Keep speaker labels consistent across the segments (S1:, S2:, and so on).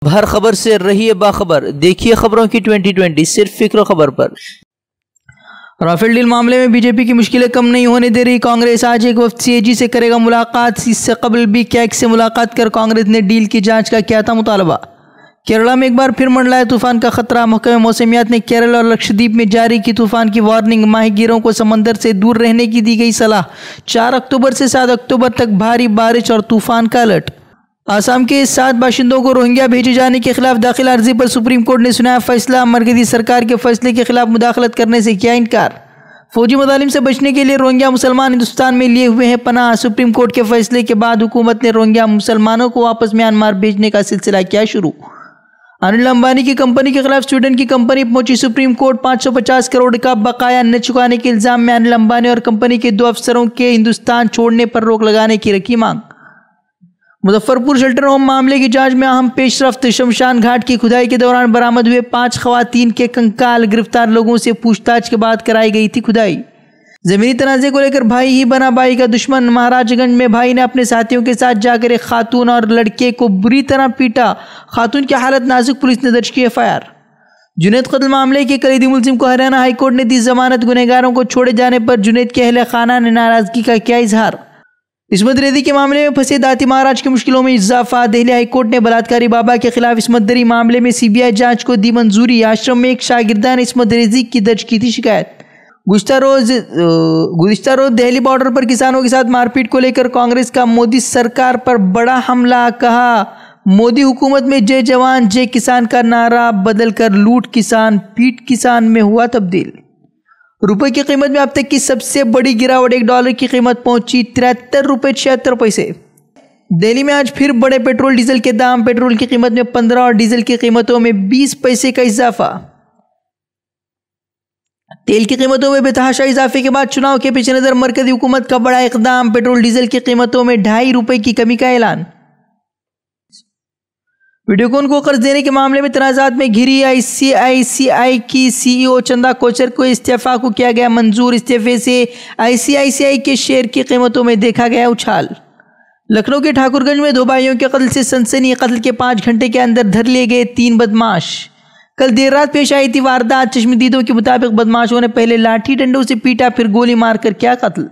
S1: हर खबर से रहिए बाखबर, देखिए खबरों की 2020 सिर्फ फिक्र खबर पर। राफेल डील मामले में बीजेपी की मुश्किलें कम नहीं होने दे रही कांग्रेस। आज एक वक्त सीएजी से करेगा मुलाकात। इससे कबल भी कैग से मुलाकात कर कांग्रेस ने डील की जांच का किया था मुतालबा। केरला में एक बार फिर मंडलाया तूफान का खतरा। महकमे मौसमियात ने केरल और लक्षद्वीप में जारी की तूफान की वार्निंग। माहीगीरों को समंदर से दूर रहने की दी गई सलाह। 4 अक्टूबर से 7 अक्टूबर तक भारी बारिश और तूफान का अलर्ट। आसाम के 7 बाशिंदों को रोहिंग्या भेजे जाने के खिलाफ दाखिल अर्जी पर सुप्रीम कोर्ट ने सुनाया फैसला। मरकजी सरकार के फैसले के खिलाफ मुदाखलत करने से किया इनकार। फौजी मदालिम से बचने के लिए रोहिंग्या मुसलमान हिंदुस्तान में लिए हुए हैं पनाह। सुप्रीम कोर्ट के फैसले के बाद हुकूमत ने रोहिंग्या मुसलमानों को वापस म्यांमार भेजने का सिलसिला किया शुरू। अनिल अंबानी की कंपनी के खिलाफ स्वीडन की कंपनी पहुंची सुप्रीम कोर्ट। 550 करोड़ का बकाया न चुकाने के इल्जाम में अनिल अंबानी और कंपनी के 2 अफसरों के हिंदुस्तान छोड़ने पर रोक लगाने की रखी मांग। मुजफ्फरपुर शेल्टर होम मामले की जांच में अहम पेशरफ्त। शमशान घाट की खुदाई के दौरान बरामद हुए 5 खवातीन के कंकाल। गिरफ्तार लोगों से पूछताछ के बाद कराई गई थी खुदाई। जमीनी तनाजे को लेकर भाई ही बना भाई का दुश्मन। महाराजगंज में भाई ने अपने साथियों के साथ जाकर एक खातून और लड़के को बुरी तरह पीटा। खातून की हालत नाजुक, पुलिस ने दर्ज की एफआईआर। जुनैद कत्ल मामले के कलीदी मुलजिम को हरियाणा हाईकोर्ट ने दी जमानत। गुनहगारों को छोड़े जाने पर जुनैद के अहले खाना ने नाराजगी का किया इजहार। इस्मत रेदी के मामले में फंसे दाती महाराज की मुश्किलों में इजाफा। दिल्ली हाईकोर्ट ने बलात्कारी बाबा के खिलाफ इस्मत दरी मामले में सीबीआई जांच को दी मंजूरी। आश्रम में एक शागिर्दा ने इस्मत रेजी की दर्ज की थी शिकायत। गुज़िश्ता रोज दिल्ली बॉर्डर पर किसानों के साथ मारपीट को लेकर कांग्रेस का मोदी सरकार पर बड़ा हमला। कहा मोदी हुकूमत में जय जवान जय किसान का नारा बदलकर लूट किसान पीट किसान में हुआ तब्दील। रुपए की कीमत में अब तक की सबसे बड़ी गिरावट। $1 की कीमत पहुंची 73 रुपये 76 पैसे। दिल्ली में आज फिर बढ़े पेट्रोल डीजल के दाम। पेट्रोल की कीमत में 15 और डीजल की कीमतों में 20 पैसे का इजाफा। तेल की कीमतों में बेतहाशा इजाफे के बाद चुनाव के पेश नजर मरकजी हुकूमत का बड़ा इकदाम। पेट्रोल डीजल की कीमतों में 2.5 रुपए की कमी का ऐलान। वीडियोकॉन को कर्ज देने के मामले में तनाजात में घिरी आईसीआईसीआई की सीईओ चंदा कोचर को इस्तीफा को किया गया मंजूर। इस्तीफे से आईसीआईसीआई के शेयर की कीमतों में देखा गया उछाल। लखनऊ के ठाकुरगंज में 2 भाइयों के कत्ल से सनसनी। कत्ल के 5 घंटे के अंदर धर लिए गए 3 बदमाश। कल देर रात पेश आई थी वारदात। चश्मदीदों के मुताबिक बदमाशों ने पहले लाठी डंडों से पीटा, फिर गोली मारकर किया कत्ल।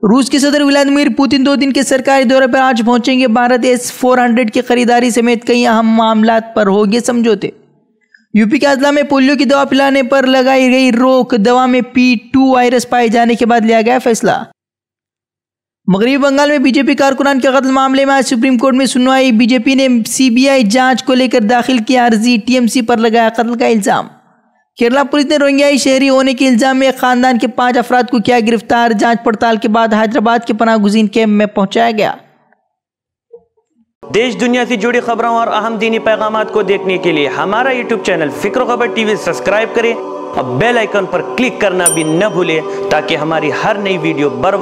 S1: रूस के सदर व्लादिमीर पुतिन 2 दिन के सरकारी दौरे पर आज पहुंचेंगे। भारत S-400 की खरीदारी समेत कई अहम मामलात पर होंगे समझौते। यूपी के अजला में पोलियो की दवा पिलाने पर लगाई गई रोक। दवा में P2 वायरस पाए जाने के बाद लिया गया फैसला। मगरबी बंगाल में बीजेपी कारकुनान के कत्ल मामले में आज सुप्रीम कोर्ट में सुनवाई। बीजेपी ने सीबीआई जांच को लेकर दाखिल किया अर्जी। टीएमसी पर लगाया कत्ल का इल्जाम। केरला पुलिस ने रोहिंग्याई शहरी होने के इल्जाम में खानदान के 5 अफराद को किया गिरफ्तार। जांच पड़ताल के बाद हैदराबाद के पनाह गुज़ीन कैंप में पहुंचाया गया।
S2: देश दुनिया से जुड़ी खबरों और अहम दीनी पैगामात को देखने के लिए हमारा यूट्यूब चैनल फिक्र खबर टीवी सब्सक्राइब करें और बेल आइकन पर क्लिक करना भी न भूलें ताकि हमारी हर नई वीडियो बर